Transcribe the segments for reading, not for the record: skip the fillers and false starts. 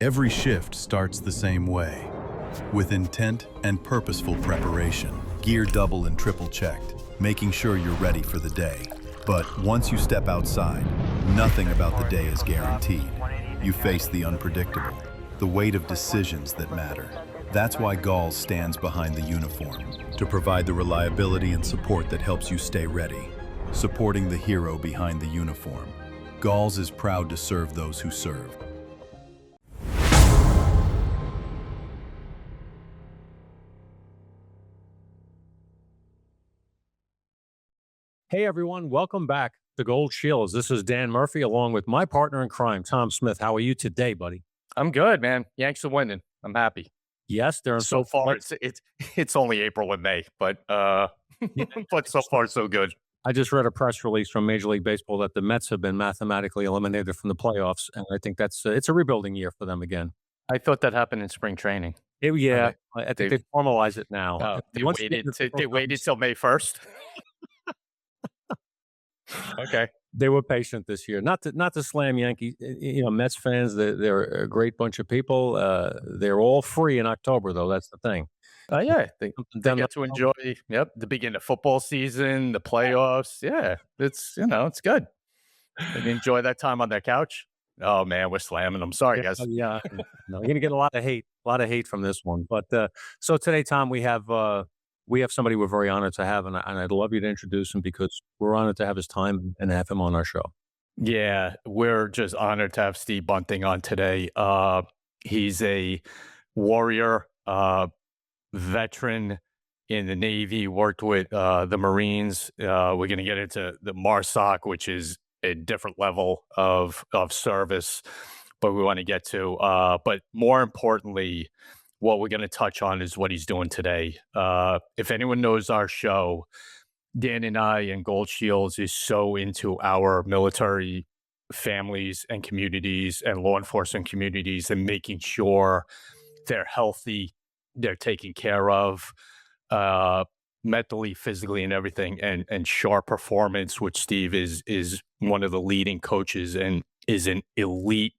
Every shift starts the same way, with intent and purposeful preparation. Gear double and triple checked, making sure you're ready for the day. But once you step outside, nothing about the day is guaranteed. You face the unpredictable, the weight of decisions that matter. That's why Gauls stands behind the uniform, to provide the reliability and support that helps you stay ready. Supporting the hero behind the uniform. Gauls is proud to serve those who serve. Hey everyone, welcome back to Gold Shields. This is Dan Murphy along with my partner in crime, Tom Smith. How are you today, buddy? I'm good, man. Yanks are winning. I'm happy. Yes, they're So far, it's only April and May, but but so far so good. I just read a press release from Major League Baseball that the Mets have been mathematically eliminated from the playoffs, and I think that's it's a rebuilding year for them again. I thought that happened in spring training. I think they formalize it now. They waited till May 1st. Okay. They were patient this year. Not to slam Yankees, Mets fans. They're a great bunch of people. They're all free in October, though. That's the thing. Yeah, they get to enjoy. Yep, the beginning of football season, the playoffs. Yeah, it's good. They enjoy that time on their couch. Oh man, we're slamming them. Sorry, guys. Yeah, no, you're gonna get a lot of hate from this one. But so today, Tom, we have somebody we're very honored to have, and I'd love you to introduce him because we're honored to have his time and have him on our show. Yeah, we're just honored to have Steve Bunting on today. He's a warrior, veteran in the Navy, worked with the Marines. We're going to get into the MARSOC, which is a different level of service, but we want to get to. But more importantly, what we're going to touch on is what he's doing today. If anyone knows our show, Dan and I and Gold Shields is so into our military families and communities and law enforcement communities and making sure they're healthy, they're taken care of, mentally, physically, and everything, and sharp performance, which Steve is one of the leading coaches and is an elite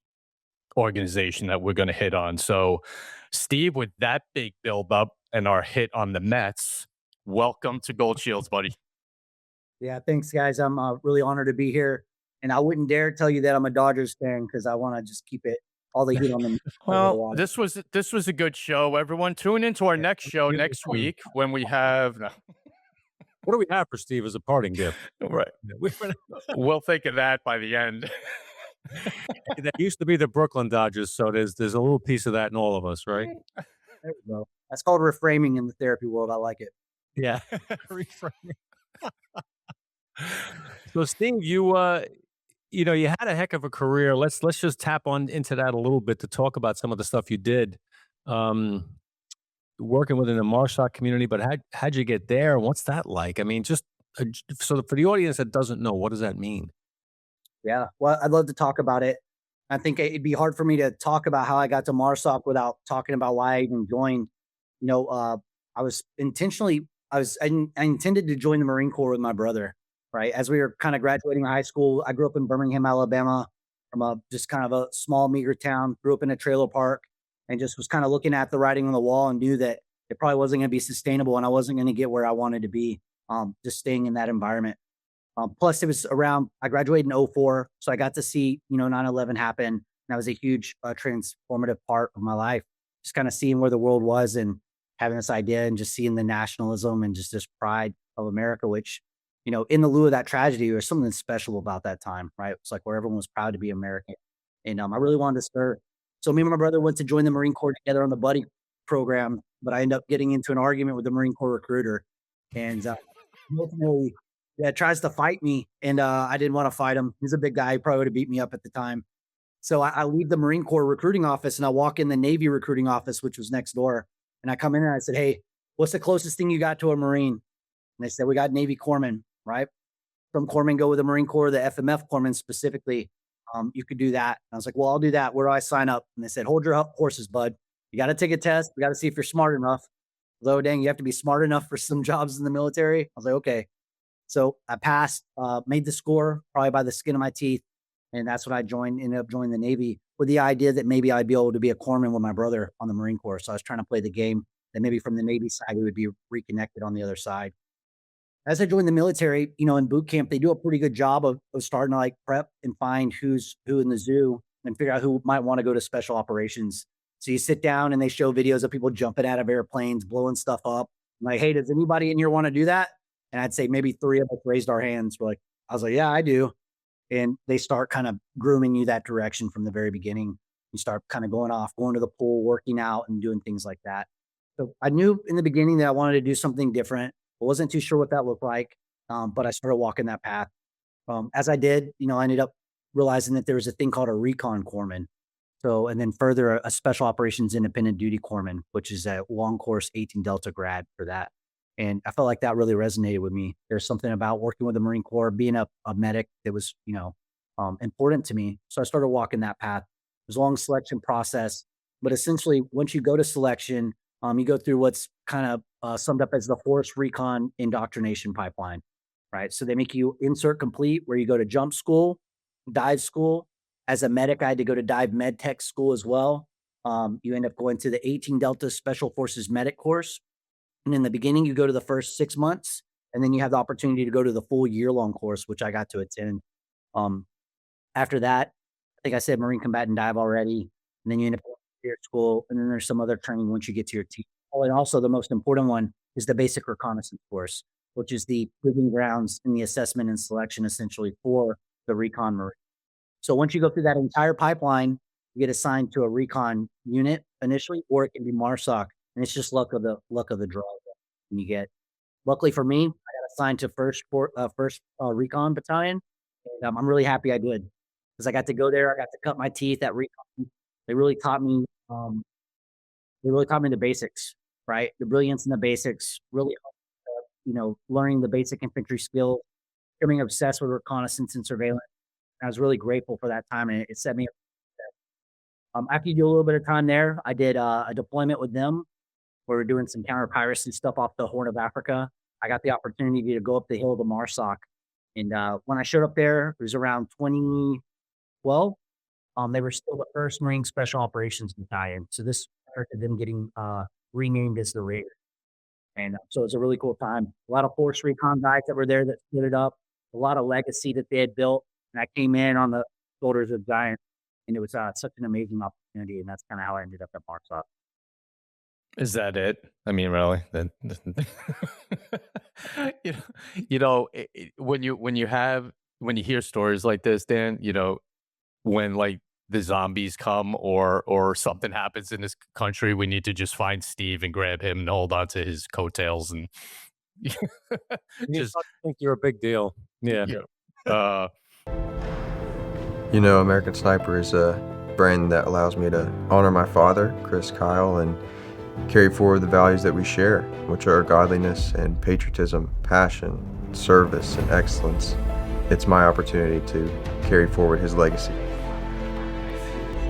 organization that we're going to hit on. So, Steve, with that big build-up and our hit on the Mets, welcome to Gold Shields, buddy. Yeah, thanks, guys. I'm really honored to be here, and I wouldn't dare tell you that I'm a Dodgers fan because I want to just keep it all the heat on them. Well, this was a good show. Everyone, tune into our next show next week when we have. What do we have for Steve as a parting gift? Right, we'll think of that by the end. That used to be the Brooklyn Dodgers, so there's a little piece of that in all of us, right? There we go. That's called reframing in the therapy world. I like it. Yeah, reframing. So, Steve, you had a heck of a career. Let's just tap on into that a little bit to talk about some of the stuff you did, working within the MARSOC community. But how'd you get there? What's that like? I mean, just so for the audience that doesn't know, what does that mean? Yeah, well, I'd love to talk about it. I think it'd be hard for me to talk about how I got to MARSOC without talking about why I even joined. I intended to join the Marine Corps with my brother, right? As we were kind of graduating high school, I grew up in Birmingham, Alabama, from just kind of a small, meager town, grew up in a trailer park, and just was kind of looking at the writing on the wall and knew that it probably wasn't going to be sustainable and I wasn't going to get where I wanted to be, just staying in that environment. Plus, it was around, I graduated in 2004, so I got to see, 9/11 happen. And that was a huge transformative part of my life, just kind of seeing where the world was and having this idea and just seeing the nationalism and just this pride of America, which, in the lieu of that tragedy, there was something special about that time, right? It's like where everyone was proud to be American. And I really wanted to serve. So me and my brother went to join the Marine Corps together on the buddy program, but I ended up getting into an argument with the Marine Corps recruiter. And ultimately, tries to fight me, and I didn't want to fight him. He's a big guy. He probably would have beat me up at the time. So I leave the Marine Corps recruiting office, and I walk in the Navy recruiting office, which was next door. And I come in and I said, "Hey, what's the closest thing you got to a Marine?" And they said, "We got Navy corpsmen, right? From corpsmen, go with the Marine Corps, the FMF corpsmen specifically. You could do that." And I was like, "Well, I'll do that. Where do I sign up?" And they said, "Hold your horses, bud. You got to take a test. We got to see if you're smart enough." Although, dang, you have to be smart enough for some jobs in the military. I was like, okay. So I passed, made the score probably by the skin of my teeth. And that's when ended up joining the Navy. with the idea that maybe I'd be able to be a corpsman with my brother on the Marine Corps. So I was trying to play the game that maybe from the Navy side, we would be reconnected on the other side. As I joined the military, in boot camp, they do a pretty good job of starting to like prep and find who's who in the zoo and figure out who might want to go to special operations. So you sit down and they show videos of people jumping out of airplanes, blowing stuff up. I'm like, hey, does anybody in here want to do that? And I'd say maybe 3 of us raised our hands. I was like, yeah, I do. And they start kind of grooming you that direction from the very beginning. You start kind of going to the pool, working out and doing things like that. So I knew in the beginning that I wanted to do something different. I wasn't too sure what that looked like, but I started walking that path. As I did, I ended up realizing that there was a thing called a Recon corpsman. So, and then further, a Special Operations Independent Duty corpsman, which is a long course 18 Delta grad for that. And I felt like that really resonated with me. There's something about working with the Marine Corps, being a medic that was, important to me. So I started walking that path. It was a long selection process, but essentially, once you go to selection, you go through what's kind of summed up as the Force Recon Indoctrination Pipeline, right? So they make you insert complete, where you go to jump school, dive school. As a medic, I had to go to dive med tech school as well. You end up going to the 18 Delta Special Forces medic course. And in the beginning, you go to the first 6 months, and then you have the opportunity to go to the full year-long course, which I got to attend. After that, I think I said Marine Combatant Dive already, and then you end up going to your school, and then there's some other training once you get to your team. Oh, and also the most important one is the basic reconnaissance course, which is the proving grounds in the assessment and selection essentially for the Recon Marine. So once you go through that entire pipeline, you get assigned to a Recon unit initially, or it can be MARSOC, and it's just luck of the draw. And you get, luckily for me, I got assigned to first Recon battalion, and I'm really happy I did, because I got to go there. I got to cut my teeth at Recon. They really taught me. They really taught me the basics, right? The brilliance in the basics. Really, learning the basic infantry skills, becoming obsessed with reconnaissance and surveillance. I was really grateful for that time, and it set me up. After you do a little bit of time there, I did a deployment with them where we're doing some counter piracy stuff off the Horn of Africa. I got the opportunity to go up the hill to MARSOC. And when I showed up there, it was around 2012. They were still the 1st Marine Special Operations Battalion. So this started them getting renamed as the Raider. And so it was a really cool time. A lot of Force Recon guys that were there that stood it up, a lot of legacy that they had built. And I came in on the shoulders of giants, and it was such an amazing opportunity. And that's kind of how I ended up at MARSOC. Is that it? I mean, really? When you hear stories like this, Dan, when like the zombies come or something happens in this country, we need to just find Steve and grab him and hold on to his coattails and just think you're a big deal. Yeah. American Sniper is a brand that allows me to honor my father, Chris Kyle, and carry forward the values that we share, which are godliness and patriotism, passion, service, and excellence. It's my opportunity to carry forward his legacy.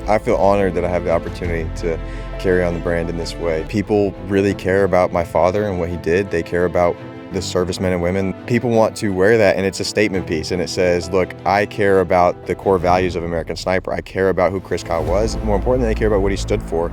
I feel honored that I have the opportunity to carry on the brand in this way. People really care about my father and what he did. They care about the servicemen and women. People want to wear that, and it's a statement piece, and it says, look, I care about the core values of American Sniper. I care about who Chris Kyle was. More importantly, I care about what he stood for.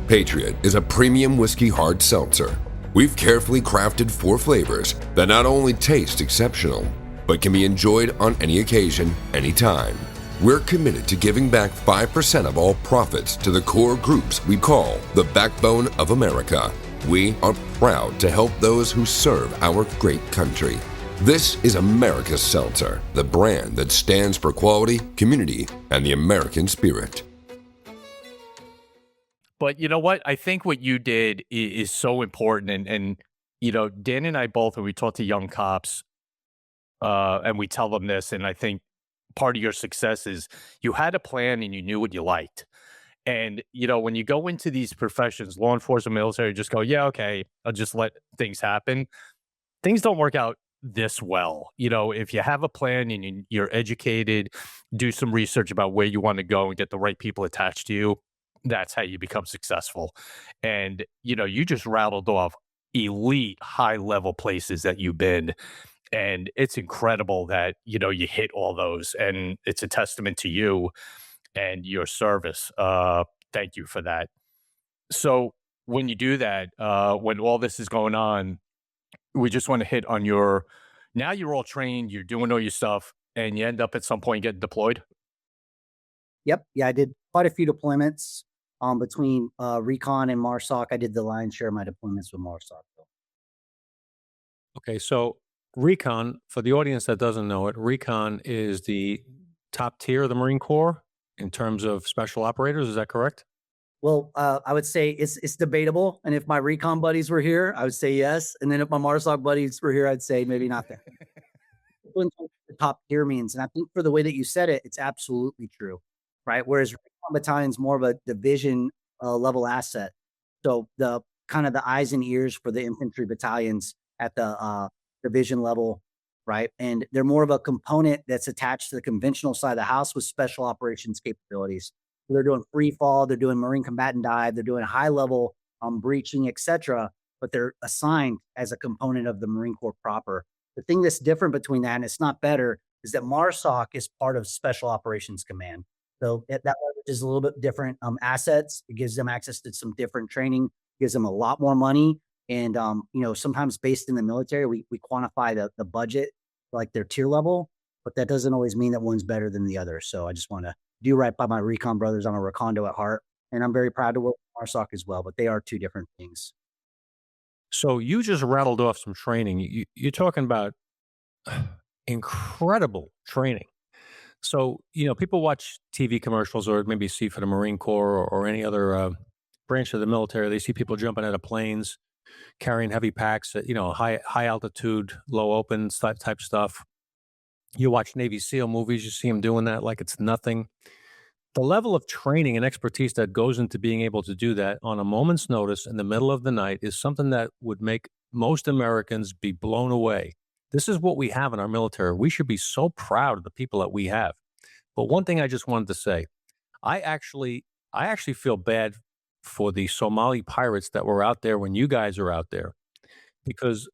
Patriot is a premium whiskey hard seltzer. We've carefully crafted 4 flavors that not only taste exceptional, but can be enjoyed on any occasion, anytime. We're committed to giving back 5% of all profits to the core groups we call the backbone of America. We are proud to help those who serve our great country. This is America's Seltzer, the brand that stands for quality, community, and the American spirit. But you know what? I think what you did is so important. And Dan and I both, when we talk to young cops, and we tell them this, and I think part of your success is you had a plan and you knew what you liked. And, when you go into these professions, law enforcement, military, just go, yeah, okay, I'll just let things happen. Things don't work out this well. If you have a plan and you're educated, do some research about where you want to go and get the right people attached to you, that's how you become successful. And, you just rattled off elite high level places that you've been. And it's incredible that, you hit all those, and it's a testament to you and your service. Thank you for that. So when you do that, when all this is going on, we just want to hit on now you're all trained, you're doing all your stuff, and you end up at some point getting deployed. Yep. Yeah, I did quite a few deployments between Recon and MARSOC. I did the lion's share of my deployments with MARSOC. Okay, so Recon, for the audience that doesn't know it, Recon is the top tier of the Marine Corps in terms of special operators. Is that correct? Well, I would say it's debatable. And if my Recon buddies were here, I would say yes. And then if my MARSOC buddies were here, I'd say maybe not that. What the top tier means. And I think for the way that you said it, it's absolutely true, right? Whereas Recon Battalion is more of a division level asset. So the kind of the eyes and ears for the infantry battalions at the division level, right? And they're more of a component that's attached to the conventional side of the house with special operations capabilities. So they're doing free fall, they're doing marine combatant dive, they're doing high level breaching, etc. But they're assigned as a component of the Marine Corps proper. The thing that's different between that, and it's not better, is that MARSOC is part of Special Operations Command. So that is a little bit different assets. It gives them access to some different training, gives them a lot more money. And, sometimes based in the military, we quantify the budget, like their tier level, but that doesn't always mean that one's better than the other. So I just want to do right by my Recon brothers. I'm a Recondo at heart, and I'm very proud to work with MARSOC as well, but they are two different things. So you just rattled off some training. You're talking about incredible training. So, people watch TV commercials or maybe see for the Marine Corps or any other branch of the military. They see people jumping out of planes, carrying heavy packs at, high altitude, low open type stuff. You watch Navy SEAL movies, you see them doing that like it's nothing. The level of training and expertise that goes into being able to do that on a moment's notice in the middle of the night is something that would make most Americans be blown away. This is what we have in our military. We should be so proud of the people that we have. But one thing I just wanted to say, I actually feel bad for the Somali pirates that were out there when you guys are out there, because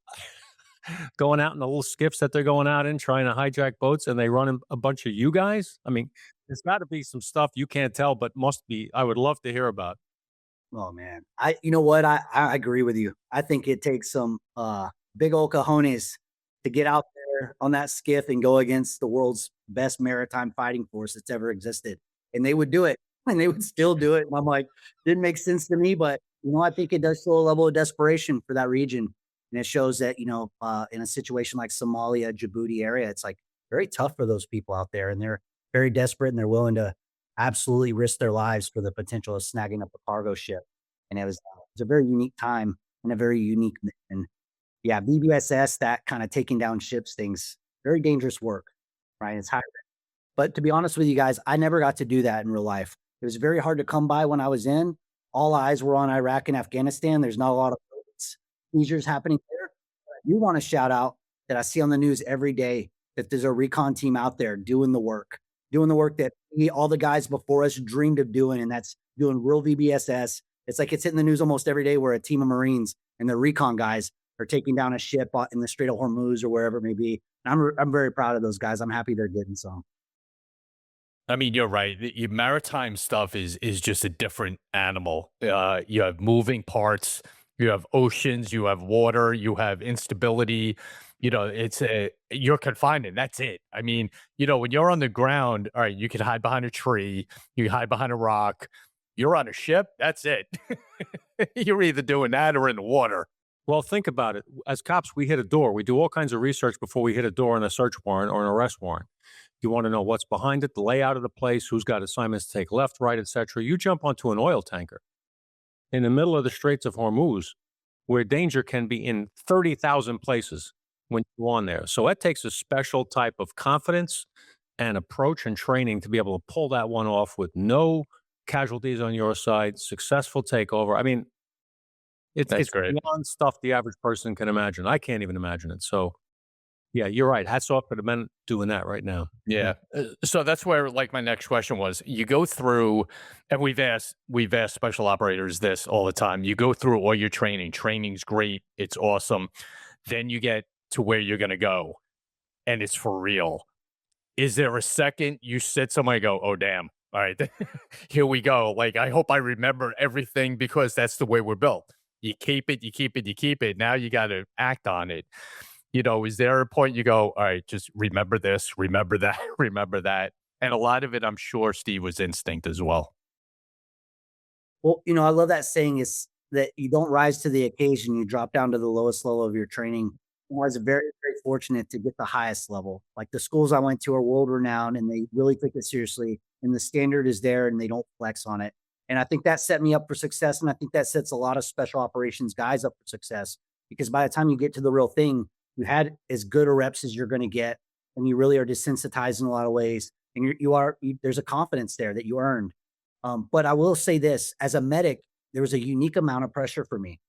going out in the little skiffs that they're going out in, trying to hijack boats, and they run a bunch of you guys. I mean, there's got to be some stuff you can't tell, but must be. I would love to hear about. Oh man, you know what? I agree with you. I think it takes some big old cojones to get out there on that skiff and go against the world's best maritime fighting force that's ever existed. And they would do it, and they would still do it. And I'm like, didn't make sense to me, but I think it does show a level of desperation for that region. And it shows that, in a situation like Somalia, Djibouti area, it's like very tough for those people out there, and they're very desperate, and they're willing to absolutely risk their lives for the potential of snagging up a cargo ship. And it was a very unique time and a very unique mission. Yeah, BBSS, that kind of taking down ships things, very dangerous work, right? It's high risk. But to be honest with you guys, I never got to do that in real life. It was very hard to come by when I was in. All eyes were on Iraq and Afghanistan. There's not a lot of seizures happening there. You want to shout out that I see on the news every day that there's a recon team out there doing the work that all the guys before us dreamed of doing, and that's doing real VBSS. It's like it's hitting the news almost every day where a team of Marines and the recon guys are taking down a ship in the Strait of Hormuz or wherever it may be. And I'm very proud of those guys. I'm happy they're getting some. I mean, you're right. Your maritime stuff is just a different animal. You have moving parts, you have oceans, you have water, you have instability. You're confined, and that's it. I mean, when you're on the ground, all right, you can hide behind a tree, you can hide behind a rock. You're on a ship, that's it. You're either doing that or in the water. Well, think about it. As cops, we hit a door. We do all kinds of research before we hit a door on a search warrant or an arrest warrant. You want to know what's behind it, the layout of the place, who's got assignments to take left, right, etc. You jump onto an oil tanker in the middle of the Straits of Hormuz, where danger can be in 30,000 places when you're on there. So it takes a special type of confidence and approach and training to be able to pull that one off with no casualties on your side, successful takeover. I mean, it's great. Beyond stuff the average person can imagine. I can't even imagine it. So, yeah, you're right. Hats off to the men doing that right now. Yeah. So that's where, my next question was. You go through, and we've asked special operators this all the time. You go through all your training. Training's great. It's awesome. Then you get to where you're going to go. and it's for real. Is there a second you sit somewhere and go, oh, damn, all right, here we go. Like, I hope I remember everything because that's the way we're built. You keep it, you keep it, you keep it. Now you got to act on it. Is there a point you go, all right, just remember this, remember that, remember that? And a lot of it, I'm sure, Steve, was instinct as well. Well, I love that saying is that you don't rise to the occasion, you drop down to the lowest level of your training. I was very, very fortunate to get the highest level. Like the schools I went to are world renowned and they really take it seriously and the standard is there and they don't flex on it. And I think that set me up for success. And I think that sets a lot of special operations guys up for success because by the time you get to the real thing, you had as good a reps as you're going to get. And you really are desensitized in a lot of ways. And there's a confidence there that you earned. But I will say this, as a medic, there was a unique amount of pressure for me,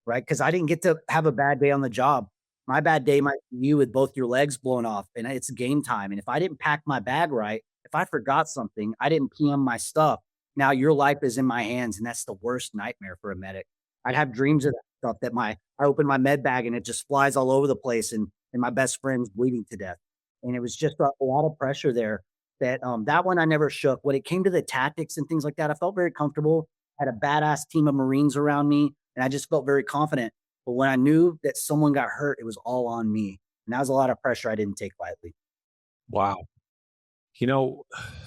right? Because I didn't get to have a bad day on the job. My bad day might be you with both your legs blown off and it's game time. And if I didn't pack my bag right, if I forgot something, I didn't PM my stuff. Now your life is in my hands. And that's the worst nightmare for a medic. I'd have dreams of that stuff that I open my med bag and it just flies all over the place and my best friend's bleeding to death. And it was just a lot of pressure there that one I never shook. When it came to the tactics and things like that, I felt very comfortable. Had a badass team of Marines around me, and I just felt very confident. But when I knew that someone got hurt, it was all on me. And that was a lot of pressure I didn't take lightly. Wow.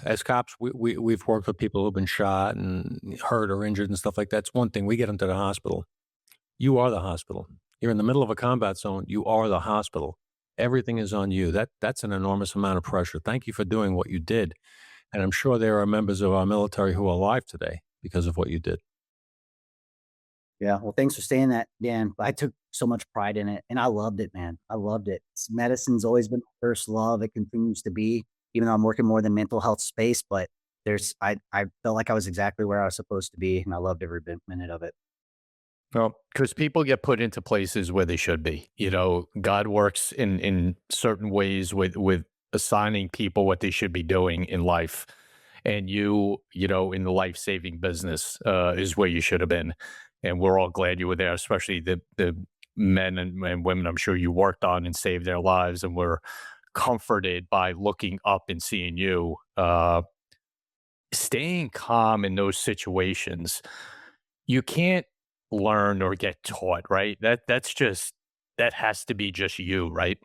As cops, we've worked with people who've been shot and hurt or injured and stuff like that. It's one thing. We get them to the hospital. You are the hospital. You're in the middle of a combat zone. You are the hospital. Everything is on you. That's an enormous amount of pressure. Thank you for doing what you did. And I'm sure there are members of our military who are alive today because of what you did. Yeah. Well, thanks for saying that, Dan. I took so much pride in it and I loved it, man. I loved it. Medicine's always been my first love. It continues to be, even though I'm working more than mental health space, but I felt like I was exactly where I was supposed to be. And I loved every minute of it. Well, because people get put into places where they should be. God works in certain ways with assigning people what they should be doing in life. And in the life-saving business is where you should have been. And we're all glad you were there, especially the men and women I'm sure you worked on and saved their lives. And we're comforted by looking up and seeing you. Staying calm in those situations, you can't learn or get taught, right? That has to be just you, right?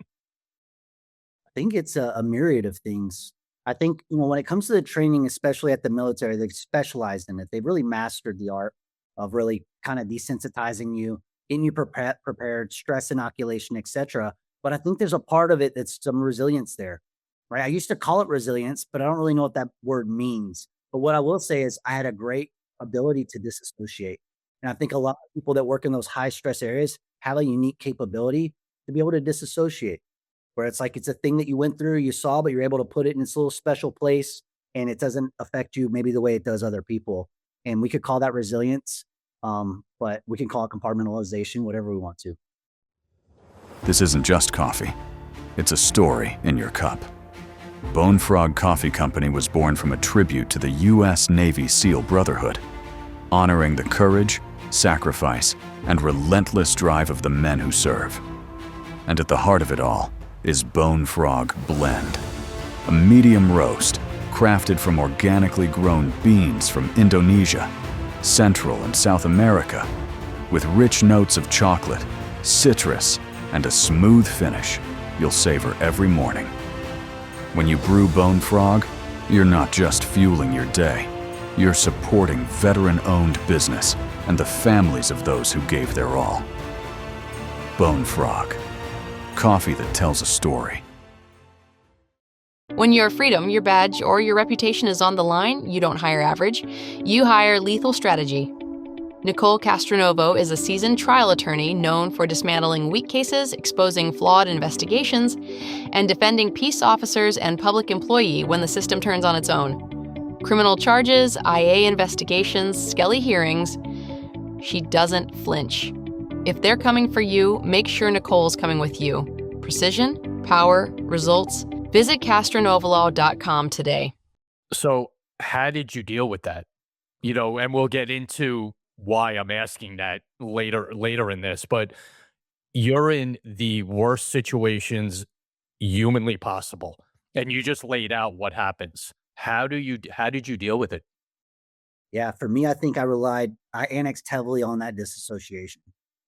I think it's a myriad of things. I think, when it comes to the training, especially at the military, they've specialized in it. They've really mastered the art of really kind of desensitizing you, getting you prepared, stress inoculation, etc. But I think there's a part of it that's some resilience there, right? I used to call it resilience, but I don't really know what that word means. But what I will say is I had a great ability to disassociate. And I think a lot of people that work in those high stress areas have a unique capability to be able to disassociate, where it's like it's a thing that you went through, you saw, but you're able to put it in this little special place and it doesn't affect you maybe the way it does other people. And we could call that resilience, but we can call it compartmentalization, whatever we want to. This isn't just coffee. It's a story in your cup. Bone Frog Coffee Company was born from a tribute to the U.S. Navy SEAL Brotherhood, honoring the courage, sacrifice, and relentless drive of the men who serve. And at the heart of it all is Bone Frog Blend, a medium roast crafted from organically grown beans from Indonesia, Central and South America, with rich notes of chocolate, citrus, and a smooth finish you'll savor every morning. When you brew Bone Frog, you're not just fueling your day, you're supporting veteran-owned business and the families of those who gave their all. Bone Frog, coffee that tells a story. When your freedom, your badge, or your reputation is on the line, you don't hire average. You hire Lethal Strategy. Nicole Castronovo is a seasoned trial attorney known for dismantling weak cases, exposing flawed investigations, and defending peace officers and public employee when the system turns on its own. Criminal charges, IA investigations, skelly hearings. She doesn't flinch. If they're coming for you, make sure Nicole's coming with you. Precision, power, results. Visit castronovalaw.com today. So how did you deal with that? And we'll get into why I'm asking that later in this, but you're in the worst situations humanly possible. And you just laid out what happens. How did you deal with it? Yeah, for me, I annexed heavily on that disassociation,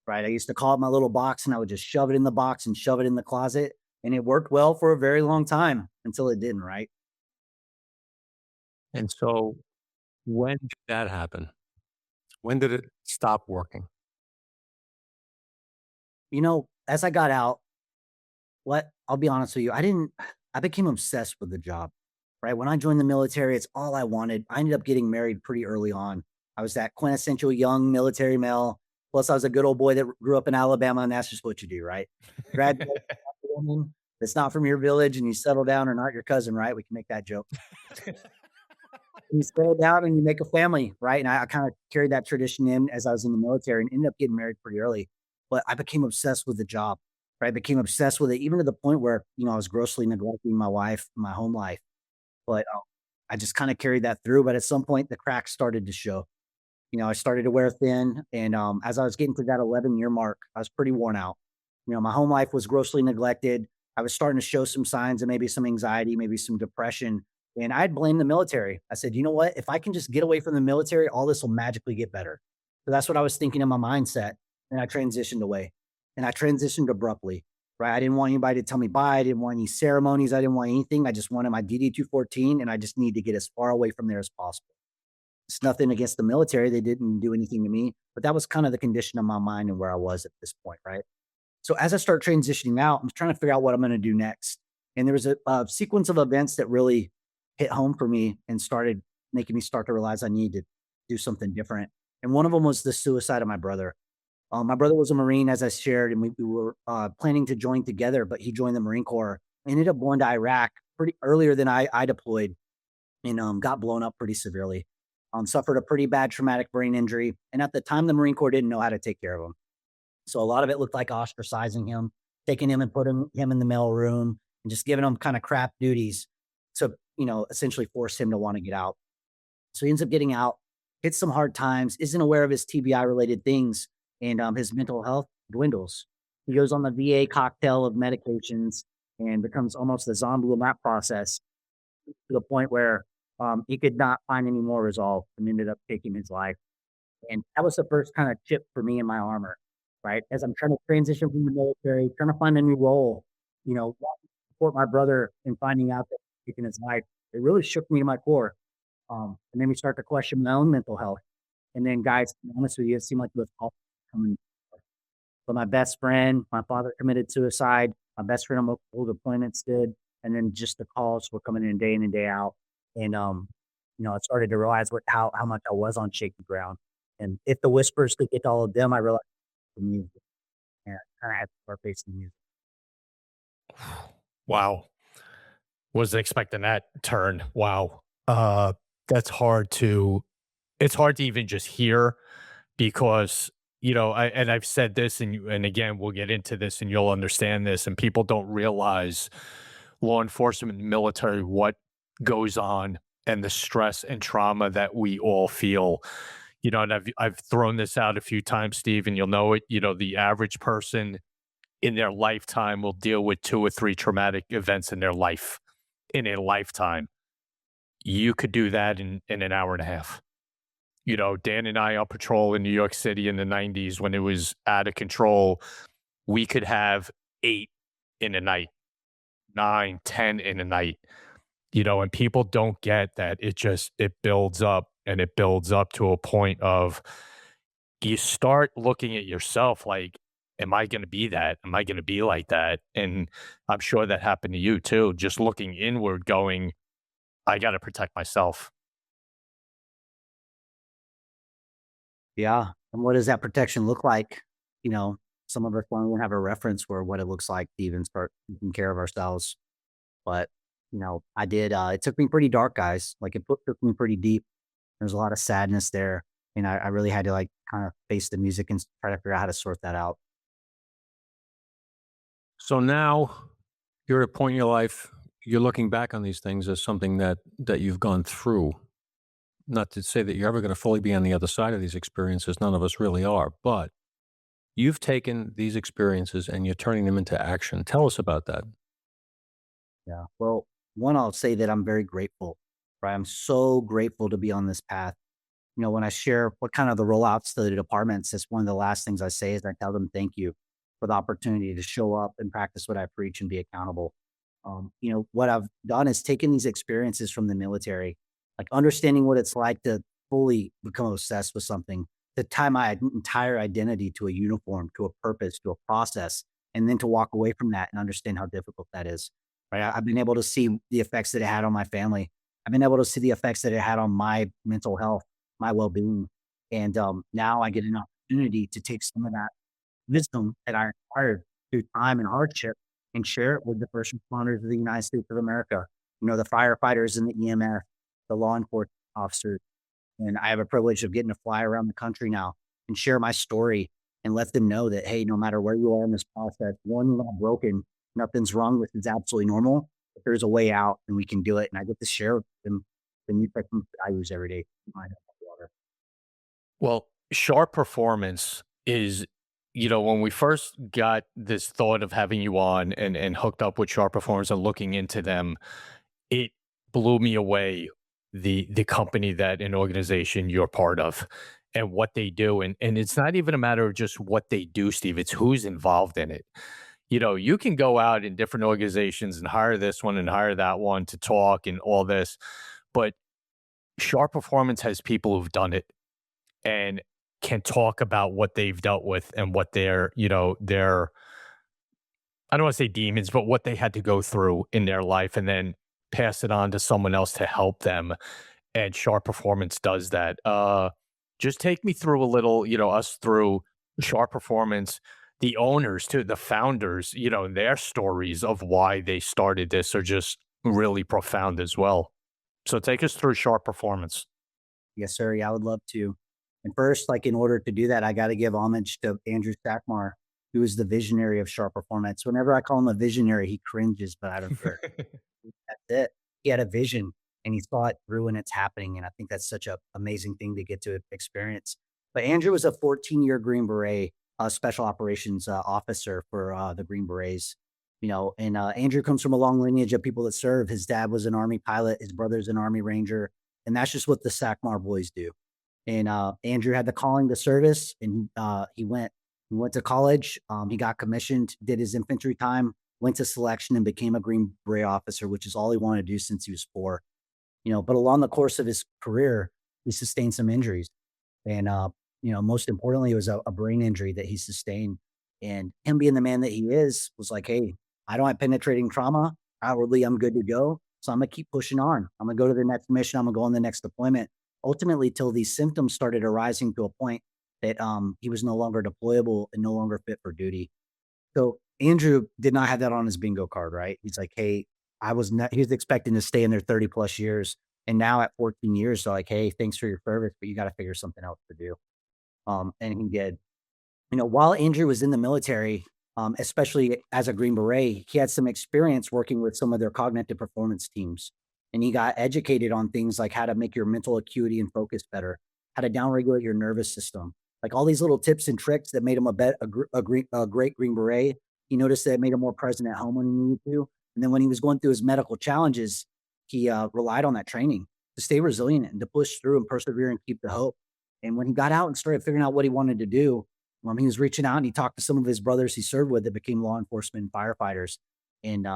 right? I used to call it my little box and I would just shove it in the box and shove it in the closet. And it worked well for a very long time until it didn't, right? And so when did that happen? When did it stop working? As I got out, I'll be honest with you, I became obsessed with the job, right? When I joined the military, it's all I wanted. I ended up getting married pretty early on. I was that quintessential young military male. Plus, I was a good old boy that grew up in Alabama, and that's just what you do, right? Graduate, a woman that's not from your village, and you settle down or not your cousin, right? We can make that joke. You settle down and you make a family, right? And I kind of carried that tradition in as I was in the military and ended up getting married pretty early. But I became obsessed with the job, right? I became obsessed with it, even to the point where, I was grossly neglecting my wife, my home life. But I just kind of carried that through. But at some point, the cracks started to show. I started to wear thin. And as I was getting to that 11-year mark, I was pretty worn out. My home life was grossly neglected. I was starting to show some signs of maybe some anxiety, maybe some depression. And I'd blame the military. I said, you know what? If I can just get away from the military, all this will magically get better. So that's what I was thinking in my mindset. And I transitioned away. And I transitioned abruptly, right? I didn't want anybody to tell me bye. I didn't want any ceremonies. I didn't want anything. I just wanted my DD 214, and I just need to get as far away from there as possible. It's nothing against the military. They didn't do anything to me, but that was kind of the condition of my mind and where I was at this point, right? So as I start transitioning out, I'm trying to figure out what I'm going to do next. And there was a sequence of events that really hit home for me and started making me start to realize I needed to do something different. And one of them was the suicide of my brother. My brother was a Marine, as I shared, and we were planning to join together, but he joined the Marine Corps. Ended up going to Iraq pretty earlier than I deployed, and got blown up pretty severely. Suffered a pretty bad traumatic brain injury, and at the time, the Marine Corps didn't know how to take care of him. So a lot of it looked like ostracizing him, taking him and putting him in the mail room, and just giving him kind of crap duties to essentially force him to want to get out. So he ends up getting out, hits some hard times, isn't aware of his TBI related things, and his mental health dwindles. He goes on the VA cocktail of medications and becomes almost a zombie in that process, to the point where he could not find any more resolve and ended up taking his life. And that was the first kind of chip for me in my armor, right? As I'm trying to transition from the military, trying to find a new role, support my brother in finding out that he's taking his life. It really shook me to my core. And then we start to question my own mental health. And then, guys, to be honest with you, it seemed like it was all coming. But my best friend, my father committed suicide. My best friend on multiple deployments did. And then just the calls were coming in and day out. And, I started to realize how much I was on shaky ground. And if the whispers could get to all of them, I realized the music. And I kind of had to start facing the music. Wow. Wasn't expecting that turn. Wow. That's it's hard to even just hear, because, I've said this, and again, we'll get into this and you'll understand this, and people don't realize law enforcement and military, what goes on, and the stress and trauma that we all feel. And I've thrown this out a few times, Steve, and you'll know it. The average person in their lifetime will deal with 2 or 3 traumatic events in their life, in a lifetime. You could do that in an hour and a half. Dan and I on patrol in New York City in the 90s, when it was out of control, we could have 8 in a night, 9, 10 in a night. And people don't get that. It builds up, and it builds up to a point of, you start looking at yourself like, am I going to be that? Am I going to be like that? And I'm sure that happened to you too. Just looking inward going, I got to protect myself. Yeah. And what does that protection look like? Some of us won't even have a reference for what it looks like to even start taking care of ourselves. But, I did. It took me pretty dark, guys. Like, took me pretty deep. There's a lot of sadness there. And I really had to kind of face the music and try to figure out how to sort that out. So now you're at a point in your life, you're looking back on these things as something that you've gone through. Not to say that you're ever going to fully be on the other side of these experiences. None of us really are. But you've taken these experiences and you're turning them into action. Tell us about that. Yeah. Well, one, I'll say that I'm very grateful, right? I'm so grateful to be on this path. When I share what kind of the rollouts to the departments, it's one of the last things I say is I tell them thank you for the opportunity to show up and practice what I preach and be accountable. What I've done is taken these experiences from the military, like understanding what it's like to fully become obsessed with something, to tie my entire identity to a uniform, to a purpose, to a process, and then to walk away from that and understand how difficult that is. Right. I've been able to see the effects that it had on my family. I've been able to see the effects that it had on my mental health, my well-being. And now I get an opportunity to take some of that wisdom that I acquired through time and hardship and share it with the first responders of the United States of America. The firefighters and the EMF, the law enforcement officers. And I have a privilege of getting to fly around the country now and share my story and let them know that, hey, no matter where you are in this process, one, you're not broken, nothing's wrong with it's absolutely normal. But there's a way out and we can do it. And I get to share with them the new techniques that I use every day. Well, sharp performance is, when we first got this thought of having you on and hooked up with sharp performance and looking into them, it blew me away, the company that an organization you're part of and what they do. And it's not even a matter of just what they do, Steve, it's who's involved in it. You can go out in different organizations and hire this one and hire that one to talk and all this, but sharp performance has people who've done it and can talk about what they've dealt with and what their I don't want to say demons, but what they had to go through in their life and then pass it on to someone else to help them. And Sharp Performance does that. Just take me through a little, us through Sharp Performance, the owners too, the founders, their stories of why they started this are just really profound as well. So take us through Sharp Performance. Yes, sir. Yeah, I would love to. And first, like in order to do that, I got to give homage to Andrew Stackmar, who is the visionary of Sharp Performance. Whenever I call him a visionary, he cringes, but I don't care. That's it. He had a vision and he saw it through and it's happening. And I think that's such an amazing thing to get to experience. But Andrew was a 14-year Green Beret special operations officer for the Green Berets. And Andrew comes from a long lineage of people that serve. His dad was an Army pilot. His brother's an Army Ranger. And that's just what the Sackmar boys do. And Andrew had the calling to service, and he went to college. He got commissioned, did his infantry time, went to selection, and became a Green Beret officer, which is all he wanted to do since he was 4. But along the course of his career, he sustained some injuries, and most importantly, it was a brain injury that he sustained. And him being the man that he is, was like, hey, I don't have penetrating trauma. Outwardly, I'm good to go. So I'm gonna keep pushing on. I'm gonna go to the next mission. I'm gonna go on the next deployment. Ultimately, till these symptoms started arising to a point that he was no longer deployable and no longer fit for duty. So Andrew did not have that on his bingo card, right? He's like, hey, he was expecting to stay in there 30 plus years. And now at 14 years, they're like, hey, thanks for your service, but you got to figure something else to do. And he did. While Andrew was in the military, especially as a Green Beret, he had some experience working with some of their cognitive performance teams. And he got educated on things like how to make your mental acuity and focus better, how to downregulate your nervous system, like all these little tips and tricks that made him a great Green Beret. He noticed that it made him more present at home when he needed to. And then when he was going through his medical challenges, he relied on that training to stay resilient and to push through and persevere and keep the hope. And when he got out and started figuring out what he wanted to do, he was reaching out and he talked to some of his brothers he served with that became law enforcement firefighters, and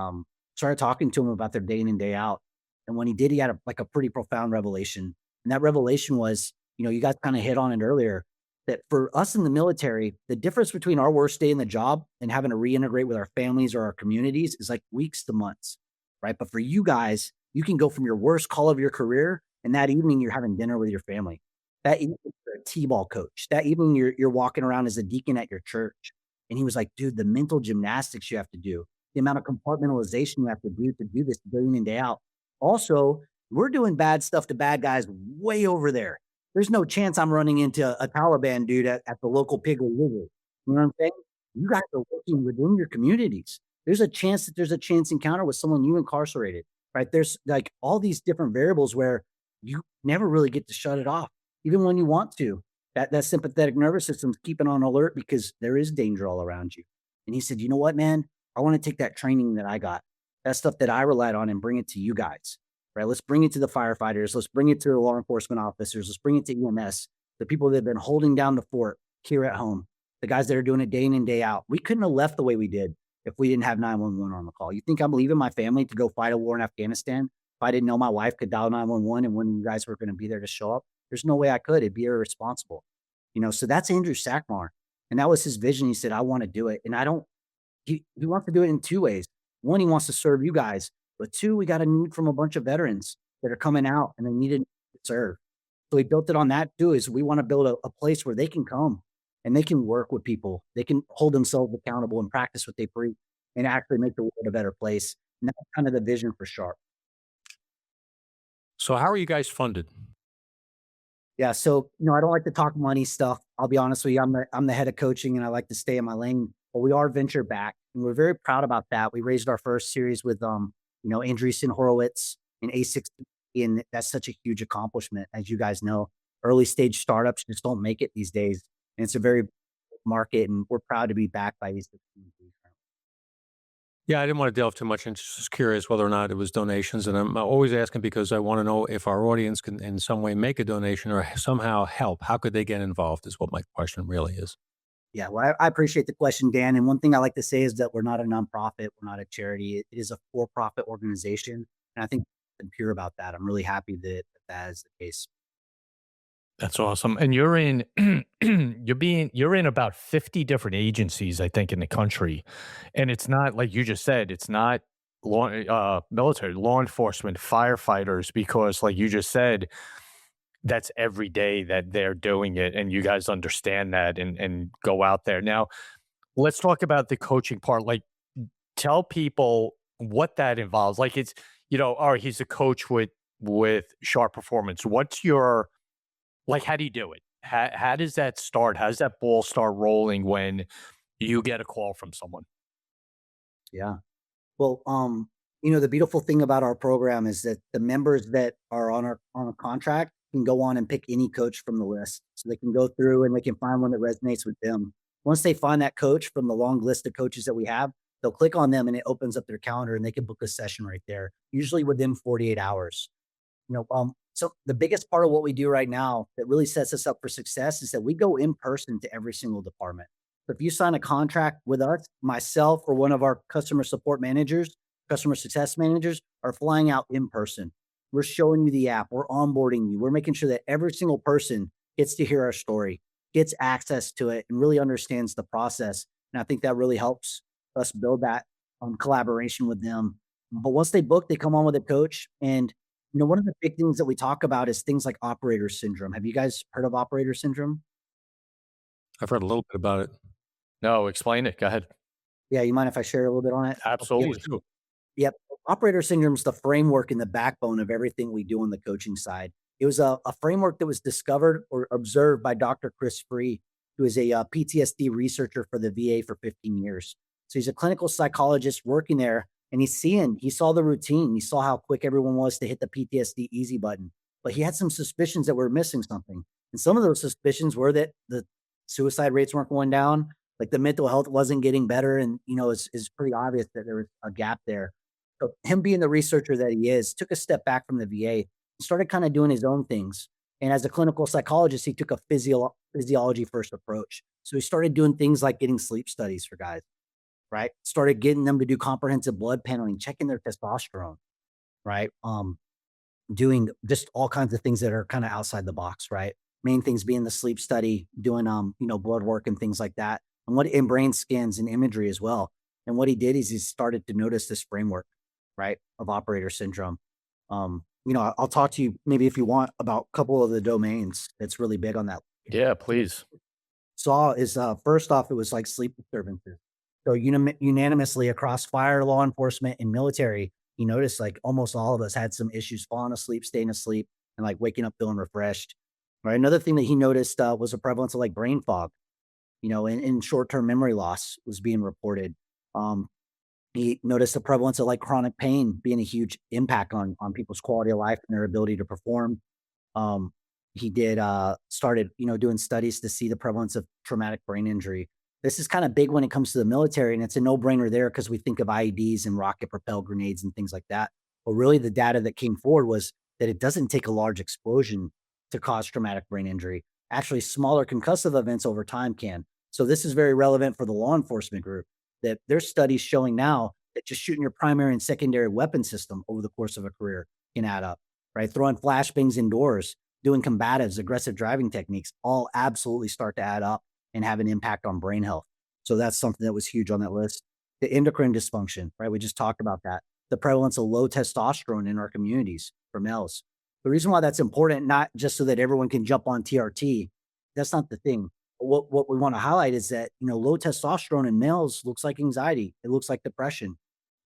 started talking to him about their day in and day out. And when he did, he had a pretty profound revelation. And that revelation was, you guys kind of hit on it earlier, that for us in the military, the difference between our worst day in the job and having to reintegrate with our families or our communities is like weeks to months, right? But for you guys, you can go from your worst call of your career, and that evening you're having dinner with your family. That evening you're a T-ball coach. That evening you're walking around as a deacon at your church. And he was like, dude, the mental gymnastics you have to do, the amount of compartmentalization you have to do this day in and day out. Also, we're doing bad stuff to bad guys way over there. There's no chance I'm running into a Taliban dude at the local Piggly Wiggly. You know what I'm saying? You guys are working within your communities. There's a chance that there's a chance encounter with someone you incarcerated, right? There's like all these different variables where you never really get to shut it off, even when you want to. That sympathetic nervous system's keeping on alert because there is danger all around you. And he said, you know what, man? I want to take that training that I got That's stuff that I relied on and bring it to you guys, right? Let's bring it to the firefighters. Let's bring it to the law enforcement officers. Let's bring it to EMS, the people that have been holding down the fort here at home, the guys that are doing it day in and day out. We couldn't have left the way we did if we didn't have 911 on the call. You think I'm leaving my family to go fight a war in Afghanistan if I didn't know my wife could dial 911 and when you guys were going to be there to show up? There's no way I could. It'd be irresponsible. So that's Andrew Sackmar. And that was his vision. He said, I want to do it. And he wants to do it in two ways. One, he wants to serve you guys, but two, we got a need from a bunch of veterans that are coming out and they needed to serve. So he built it on that too, is we want to build a place where they can come and they can work with people. They can hold themselves accountable and practice what they preach and actually make the world a better place. And that's kind of the vision for Sharp. So how are you guys funded? Yeah. So, I don't like to talk money stuff. I'll be honest with you. I'm the head of coaching and I like to stay in my lane, but we are venture backed and we're very proud about that. We raised our first series with, Andreessen Horowitz and A16. And that's such a huge accomplishment. As you guys know, early stage startups just don't make it these days. And it's a very market and we're proud to be backed by these. Yeah, I didn't want to delve too much into, just curious whether or not it was donations. And I'm always asking because I want to know if our audience can in some way make a donation or somehow help. How could they get involved is what my question really is. Yeah, well, I appreciate the question, Dan. And one thing I like to say is that we're not a nonprofit. We're not a charity. It is a for-profit organization. And I think I'm pure about that. I'm really happy that is the case. That's awesome. And you're in you're in about 50 different agencies, I think, in the country. And it's not like you just said, it's not military, law enforcement, firefighters, because like you just said, that's every day that they're doing it. And you guys understand that and go out there. Now, let's talk about the coaching part. Like, tell people what that involves. Like it's, all right, he's a coach with Sharp Performance. What's your, like, how do you do it? How does that start? How does that ball start rolling when you get a call from someone? Yeah. Well, the beautiful thing about our program is that the members that are on a contract can go on and pick any coach from the list. So they can go through and they can find one that resonates with them. Once they find that coach from the long list of coaches that we have, they'll click on them and it opens up their calendar and they can book a session right there, usually within 48 hours. So the biggest part of what we do right now that really sets us up for success is that we go in person to every single department. So if you sign a contract with us, myself or one of our customer support managers, customer success managers are flying out in person. We're showing you the app. We're onboarding you. We're making sure that every single person gets to hear our story, gets access to it, and really understands the process. And I think that really helps us build that collaboration with them. But once they book, they come on with a coach. And one of the big things that we talk about is things like operator syndrome. Have you guys heard of operator syndrome? I've heard a little bit about it. No, explain it. Go ahead. Yeah, you mind if I share a little bit on it? Absolutely. Yep. Operator syndrome is the framework and the backbone of everything we do on the coaching side. It was a framework that was discovered or observed by Dr. Chris Free, who is a PTSD researcher for the VA for 15 years. So he's a clinical psychologist working there. And he saw the routine. He saw how quick everyone was to hit the PTSD easy button. But he had some suspicions that we're missing something. And some of those suspicions were that the suicide rates weren't going down, like the mental health wasn't getting better. And, it's pretty obvious that there was a gap there. So him being the researcher that he is, took a step back from the VA and started kind of doing his own things. And as a clinical psychologist, he took a physiology first approach. So he started doing things like getting sleep studies for guys. Right. Started getting them to do comprehensive blood paneling, checking their testosterone, right. Doing just all kinds of things that are kind of outside the box, right. Main things being the sleep study, doing, blood work and things like that. And brain scans and imagery as well. And what he did is he started to notice this framework, right, of operator syndrome. I'll talk to you maybe if you want about a couple of the domains that's really big on that. Yeah, please. Saw is first off, it was like sleep disturbances. So unanimously across fire, law enforcement, and military, he noticed like almost all of us had some issues falling asleep, staying asleep, and like waking up feeling refreshed. Right. Another thing that he noticed was a prevalence of like brain fog, and short-term memory loss was being reported. He noticed the prevalence of like chronic pain being a huge impact on people's quality of life and their ability to perform. He started, doing studies to see the prevalence of traumatic brain injury. This is kind of big when it comes to the military, and it's a no-brainer there because we think of IEDs and rocket-propelled grenades and things like that. But really, the data that came forward was that it doesn't take a large explosion to cause traumatic brain injury. Actually, smaller concussive events over time can. So this is very relevant for the law enforcement group, that there's studies showing now that just shooting your primary and secondary weapon system over the course of a career can add up, right? Throwing flashbangs indoors, doing combatives, aggressive driving techniques, all absolutely start to add up and have an impact on brain health. So that's something that was huge on that list. The endocrine dysfunction, right? We just talked about that. The prevalence of low testosterone in our communities for males. The reason why that's important, not just so that everyone can jump on TRT, that's not the thing. What we want to highlight is that, low testosterone in males looks like anxiety. It looks like depression,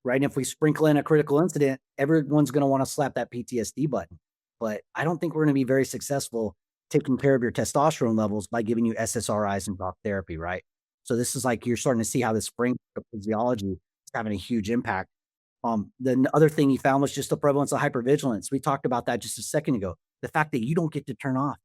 right? And if we sprinkle in a critical incident, everyone's going to want to slap that PTSD button. But I don't think we're going to be very successful taking care of your testosterone levels by giving you SSRIs and talk therapy, right? So this is like you're starting to see how this brain physiology is having a huge impact. The other thing he found was just the prevalence of hypervigilance. We talked about that just a second ago. The fact that you don't get to turn off,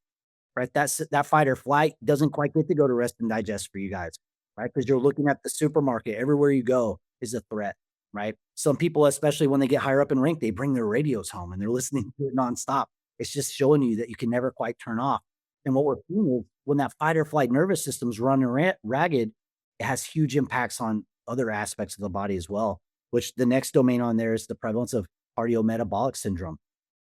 right? That fight or flight doesn't quite get to go to rest and digest for you guys, right? Because you're looking at the supermarket. Everywhere you go is a threat, right? Some people, especially when they get higher up in rank, they bring their radios home and they're listening to it nonstop. It's just showing you that you can never quite turn off. And what we're seeing is when that fight or flight nervous system's running ragged, it has huge impacts on other aspects of the body as well, which the next domain on there is the prevalence of cardiometabolic syndrome,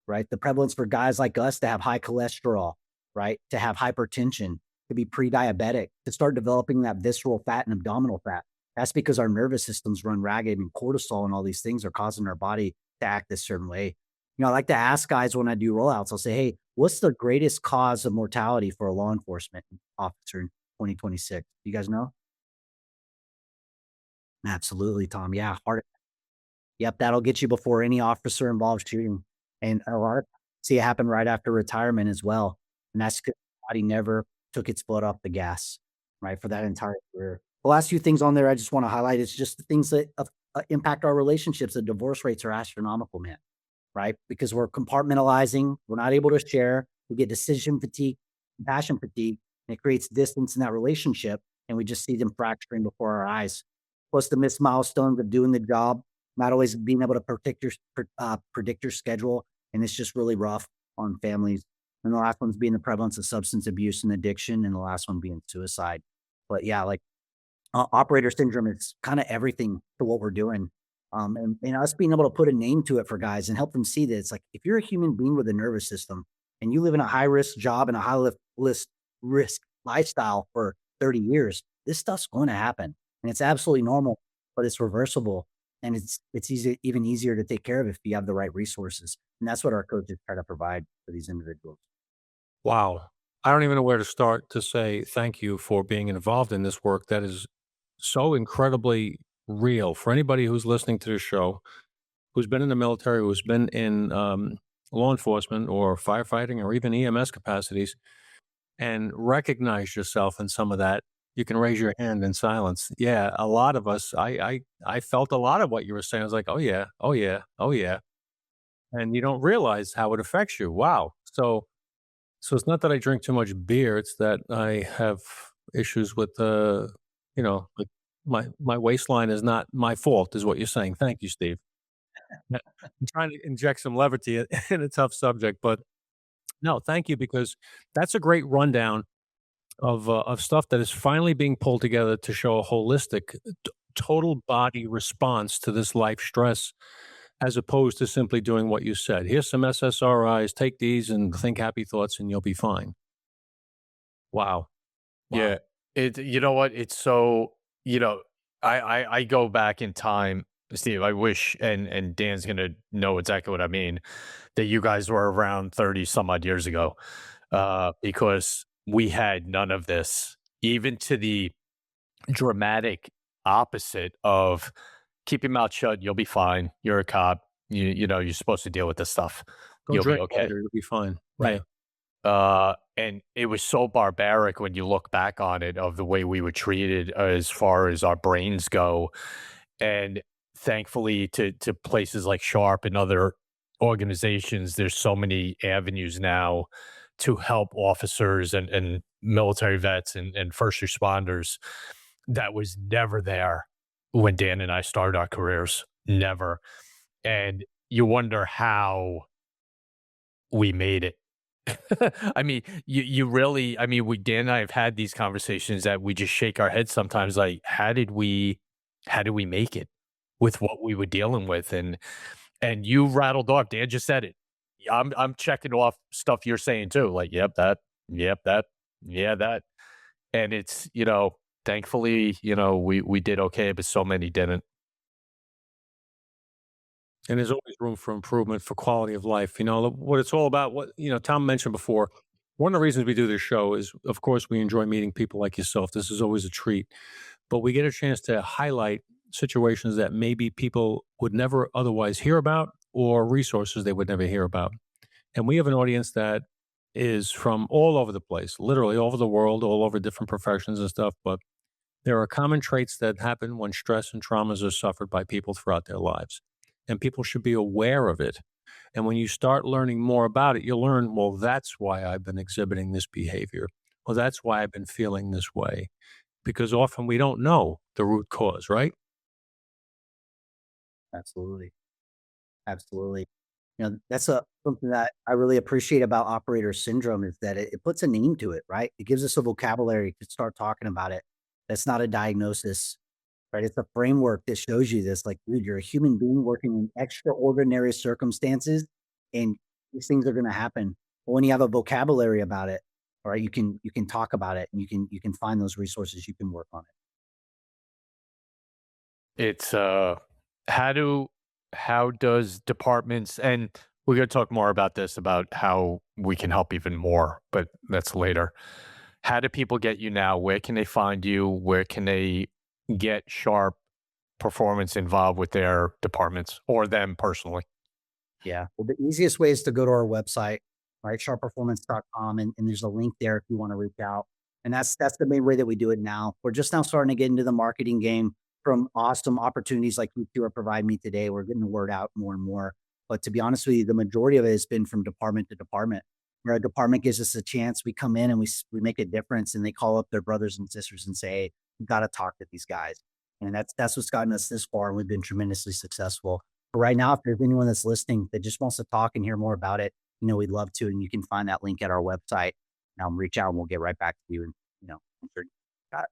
right? The prevalence for guys like us to have high cholesterol, right? To have hypertension, to be pre-diabetic, to start developing that visceral fat and abdominal fat. That's because our nervous systems run ragged and cortisol and all these things are causing our body to act this certain way. I like to ask guys when I do rollouts, I'll say, hey, what's the greatest cause of mortality for a law enforcement officer in 2026? You guys know? Absolutely, Tom. Yeah, heart. Yep, that'll get you before any officer involved shooting. And a lot of see it happen right after retirement as well. And that's because the body never took its foot off the gas, right, for that entire career. The last few things on there I just want to highlight is just the things that impact our relationships. The divorce rates are astronomical, man, right? Because we're compartmentalizing, we're not able to share, we get decision fatigue, compassion fatigue, and it creates distance in that relationship. And we just see them fracturing before our eyes. Plus the missed milestones of doing the job, not always being able to predict your schedule. And it's just really rough on families. And the last one's being the prevalence of substance abuse and addiction. And the last one being suicide. But yeah, like operator syndrome is kind of everything to what we're doing. And us being able to put a name to it for guys and help them see that it's like, if you're a human being with a nervous system and you live in a high risk job and a high risk lifestyle for 30 years, this stuff's going to happen. And it's absolutely normal, but it's reversible. And it's even easier to take care of if you have the right resources. And that's what our coaches try to provide for these individuals. Wow. I don't even know where to start to say thank you for being involved in this work that is so incredibly real for anybody who's listening to the show, who's been in the military, who's been in law enforcement or firefighting or even EMS capacities, and recognize yourself in some of that. You can raise your hand in silence. Yeah, a lot of us, I felt a lot of what you were saying. I was like, oh yeah, oh yeah, oh yeah. And you don't realize how it affects you. Wow. So it's not that I drink too much beer. It's that I have issues with, with my waistline is not my fault, is what you're saying. Thank you, Steve. I'm trying to inject some levity in a tough subject, but no, thank you, because that's a great rundown of stuff that is finally being pulled together to show a holistic, total body response to this life stress, as opposed to simply doing what you said. Here's some SSRIs, take these and think happy thoughts and you'll be fine. Wow. Yeah. You know what? It's so, I go back in time, Steve, I wish, and Dan's going to know exactly what I mean, that you guys were around 30 some odd years ago, because we had none of this, even to the dramatic opposite of keep your mouth shut. You'll be fine. You're a cop. You're supposed to deal with this stuff. Go You'll be drink okay. later, you'll be fine. Right. And it was so barbaric when you look back on it, of the way we were treated as far as our brains go. And thankfully to places like Sharp and other organizations, there's so many avenues now to help officers and military vets and first responders that was never there when Dan and I started our careers. Never. And you wonder how we made it. I mean, you really, I mean, Dan and I have had these conversations that we just shake our heads sometimes, like, how did we make it with what we were dealing with? And you rattled off, Dan just said it. Yeah, I'm checking off stuff you're saying too. Like, yep, that, yeah, that. And it's, thankfully, we did okay, but so many didn't. And there's always room for improvement for quality of life. What it's all about, what, Tom mentioned before, one of the reasons we do this show is, of course, we enjoy meeting people like yourself. This is always a treat. But we get a chance to highlight situations that maybe people would never otherwise hear about, or resources they would never hear about. And we have an audience that is from all over the place, literally all over the world, all over different professions and stuff. But there are common traits that happen when stress and traumas are suffered by people throughout their lives. And people should be aware of it. And when you start learning more about it, you'll learn, well, that's why I've been exhibiting this behavior. Well, that's why I've been feeling this way. Because often we don't know the root cause, right? Absolutely. Absolutely. That's something that I really appreciate about operator syndrome, is that it puts a name to it, right? It gives us a vocabulary to start talking about it. That's not a diagnosis, right? It's a framework that shows you this, like, dude, you're a human being working in extraordinary circumstances, and these things are going to happen. But when you have a vocabulary about it, all right, you can talk about it, and you can find those resources, you can work on it. It's how does departments, and we're going to talk more about this, about how we can help even more, but that's later. How do people get you now? Where can they find you? Where can they get Sharp Performance involved with their departments or them personally? Yeah. Well, the easiest way is to go to our website, right? Sharpperformance.com. And there's a link there if you want to reach out. And that's the main way that we do it now. We're just now starting to get into the marketing game from awesome opportunities like you two are providing me today. We're getting the word out more and more. But to be honest with you, the majority of it has been from department to department, where a department gives us a chance. We come in and we make a difference, and they call up their brothers and sisters and say, hey, we got to talk to these guys. And that's what's gotten us this far. And we've been tremendously successful. But right now, if there's anyone that's listening that just wants to talk and hear more about it, we'd love to. And you can find that link at our website. Now reach out and we'll get right back to you. And, I'm sure you got it.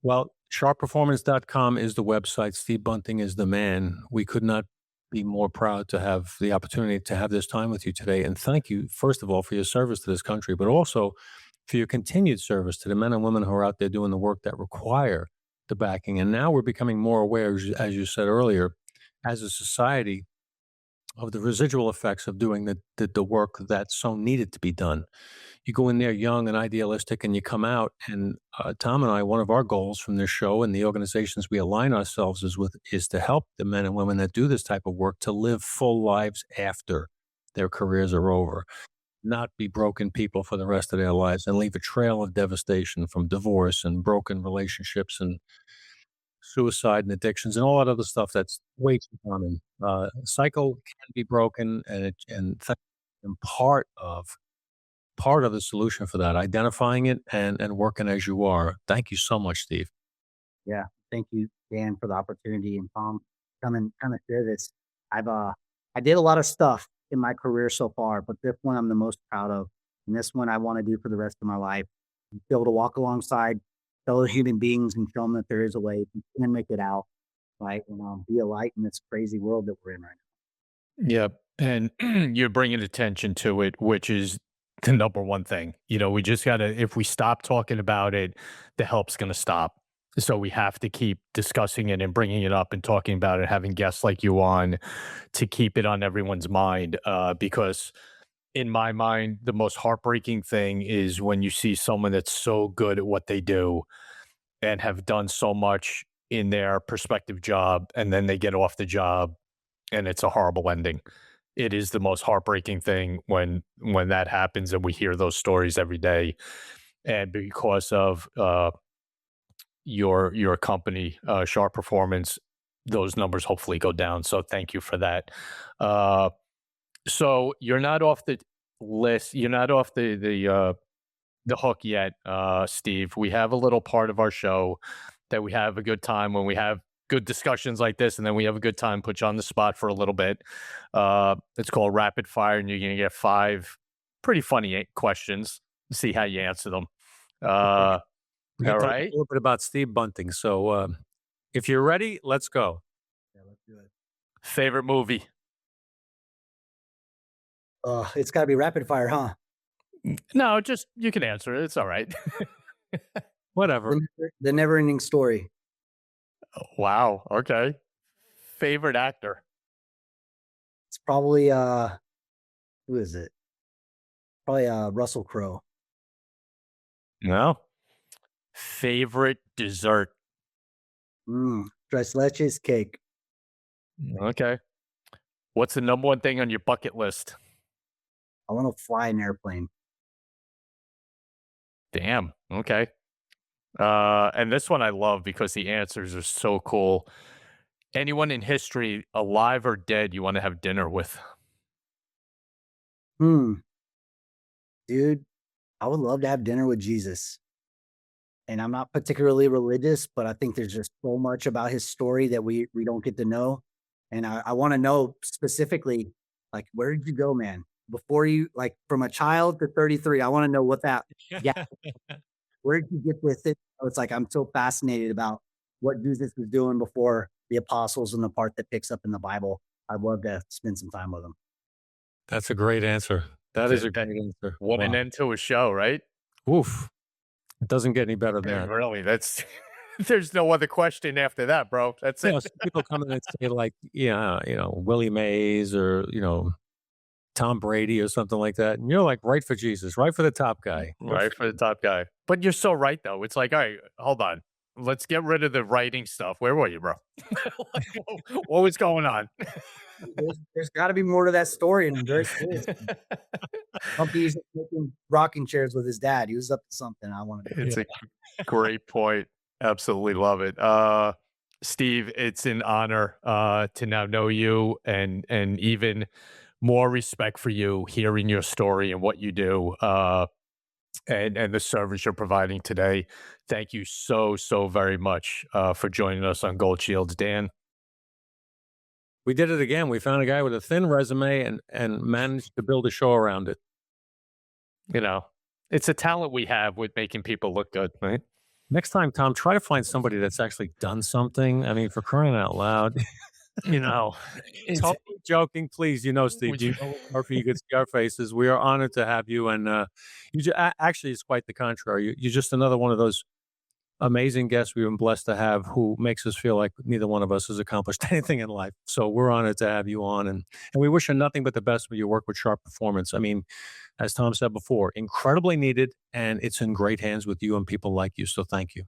Well, sharpperformance.com is the website. Steve Bunting is the man. We could not be more proud to have the opportunity to have this time with you today. And thank you, first of all, for your service to this country, but also for your continued service to the men and women who are out there doing the work that require the backing. And now we're becoming more aware, as you said earlier, as a society, of the residual effects of doing the work that's so needed to be done. You go in there young and idealistic, and you come out. And Tom and I, one of our goals from this show and the organizations we align ourselves is to help the men and women that do this type of work to live full lives after their careers are over, not be broken people for the rest of their lives, and leave a trail of devastation from divorce and broken relationships and suicide and addictions and all that other stuff that's way too common. Cycle can be broken, and part of the solution for that, identifying it and working as you are. Thank you so much, Steve. Yeah. Thank you, Dan, for the opportunity, and Tom, come and kind of share this. I did a lot of stuff in my career so far, but this one I'm the most proud of. And this one I want to do for the rest of my life. Be able to walk alongside fellow human beings and show them that there is a way you can make it out, right? And be a light in this crazy world that we're in right now. Yep. And you're bringing attention to it, which is the number one thing. We just got to, if we stop talking about it, the help's going to stop. So we have to keep discussing it and bringing it up and talking about it, having guests like you on to keep it on everyone's mind. Because in my mind, the most heartbreaking thing is when you see someone that's so good at what they do and have done so much in their prospective job, and then they get off the job and it's a horrible ending. It is the most heartbreaking thing when that happens, and we hear those stories every day. And because of your company, Sharp Performance, those numbers hopefully go down. So thank you for that. So you're not off the list. You're not off the the hook yet, Steve. We have a little part of our show that we have a good time when we have good discussions like this, and then we have a good time, put you on the spot for a little bit. It's called Rapid Fire, and you're going to get 5 pretty funny questions. See how you answer them. We All can talk right. a little bit about Steve Bunting. So if you're ready, let's go. Yeah, let's do it. Favorite movie? It's got to be rapid fire, huh? No, just you can answer it. It's all right. Whatever. The never-ending story. Wow. Okay. Favorite actor? It's probably who is it? Probably Russell Crowe. No. Favorite dessert? Tres leches cake. Okay. What's the number one thing on your bucket list? I want to fly an airplane. Damn. Okay. And this one I love because the answers are so cool. Anyone in history, alive or dead, you want to have dinner with? Dude, I would love to have dinner with Jesus. And I'm not particularly religious, but I think there's just so much about his story that we don't get to know. And I want to know specifically, like, where did you go, man? Before you, like, from a child to 33, I want to know what that, where did you get with it? It's like, I'm so fascinated about what Jesus was doing before the apostles and the part that picks up in the Bible. I'd love to spend some time with them. That's a great answer. That is a great answer. What an Wow. end to a show, right? Oof. It doesn't get any better than that. Really, that's there's no other question after that, bro. That's You know, it. some people come in and say like, yeah, Willie Mays or, Tom Brady or something like that. And you're like, right for Jesus, right for the top guy. Right for the top guy. But you're so right, though. It's like, all right, hold on. Let's get rid of the writing stuff. Where were you, bro? Like, what was going on? There's got to be more to that story, and I'm very curious. He's making rocking chairs with his dad. He was up to something. I want to. It's a great point. Absolutely love it. Steve, it's an honor to now know you and even more respect for you, hearing your story and what you do and the service you're providing today. Thank you so very much for joining us on Gold Shields, Dan. We did it again. We found a guy with a thin resume and managed to build a show around it. It's a talent we have with making people look good, right? Next time, Tom, try to find somebody that's actually done something. I mean, for crying out loud. It's Totally joking, please. Steve, Murphy, you could see our faces. We are honored to have you, and actually, it's quite the contrary. You're just another one of those amazing guests we've been blessed to have, who makes us feel like neither one of us has accomplished anything in life. So we're honored to have you on, and we wish you nothing but the best with your work with Sharp Performance. I mean, as Tom said before, incredibly needed, and it's in great hands with you and people like you. So thank you.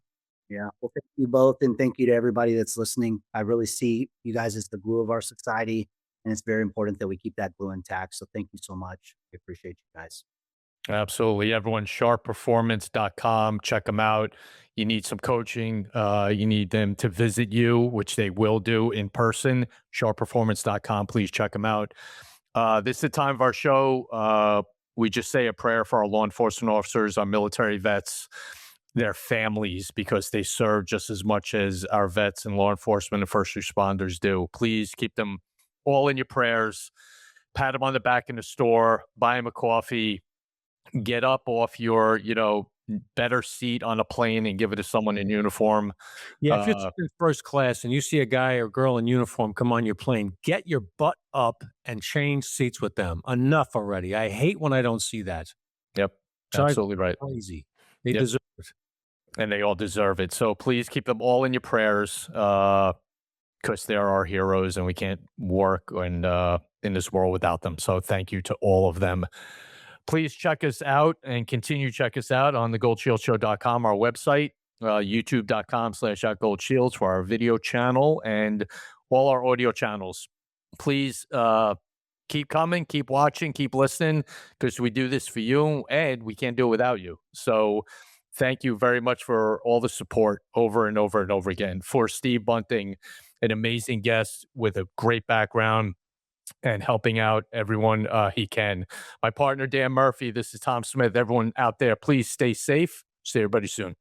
Yeah. Well, thank you both. And thank you to everybody that's listening. I really see you guys as the glue of our society. And it's very important that we keep that glue intact. So thank you so much. I appreciate you guys. Absolutely. Everyone, sharpperformance.com. Check them out. You need some coaching. You need them to visit you, which they will do in person. Sharpperformance.com. Please check them out. This is the time of our show. We just say a prayer for our law enforcement officers, our military vets, their families, because they serve just as much as our vets and law enforcement and first responders do. Please keep them all in your prayers. Pat them on the back in the store. Buy them a coffee. Get up off your, better seat on a plane and give it to someone in uniform. Yeah, if you're in first class and you see a guy or girl in uniform come on your plane, get your butt up and change seats with them. Enough already. I hate when I don't see that. Yep, absolutely right. Crazy. They deserve it. And they all deserve it. So please keep them all in your prayers, because they're our heroes, and we can't work in this world without them. So thank you to all of them. Please check us out and continue to check us out on the goldshieldsshow.com, our website, youtube.com/@goldshields for our video channel and all our audio channels. Please keep coming, keep watching, keep listening, because we do this for you and we can't do it without you. So thank you very much for all the support over and over and over again. For Steve Bunting, an amazing guest with a great background, and helping out everyone he can. My partner, Dan Murphy, this is Tom Smith. Everyone out there, please stay safe. See everybody soon.